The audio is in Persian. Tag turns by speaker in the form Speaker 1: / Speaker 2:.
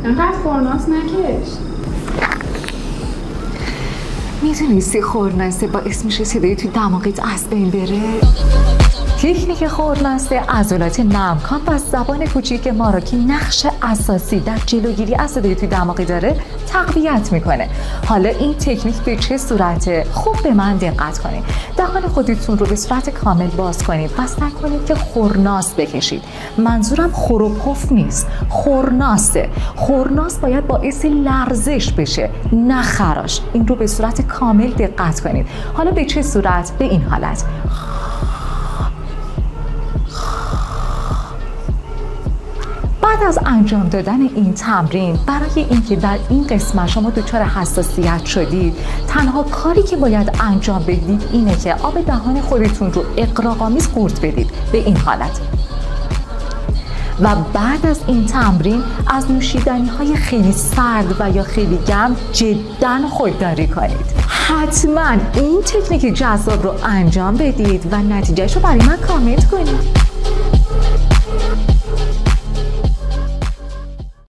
Speaker 1: انقدر خورناس نکش.
Speaker 2: میدونستی خورناسه باعث میشه صدای توی دماغت از بین بره؟ تکنیک خورناسه عضلات نمکان و زبان کوچیک ما را که نقش اساسی در جلوگیری از صدای توی دماغی داره تقویت میکنه. حالا این تکنیک به چه صورته؟ خوب به من دقت کنید. دهان خودتون رو به صورت کامل باز کنید و سعی کنید که خورناس بکشید. منظورم خور و پف نیست، خورناسه. خورناس باید باعث لرزش بشه، نه خراش. این رو به صورت کامل دقت کنید. حالا به چه صورت؟ به این حالت. بعد از انجام دادن این تمرین، برای اینکه در این قسمت شما دچار حساسیت شدید، تنها کاری که باید انجام بدید اینه که آب دهان خودتون رو اغراق‌آمیز قورت بدید به این حالت. و بعد از این تمرین از نوشیدنی‌های خیلی سرد و یا خیلی گرم جداً خودداری کنید. حتما این تکنیک جذاب رو انجام بدید و نتیجهش رو برای من کامنت کنید.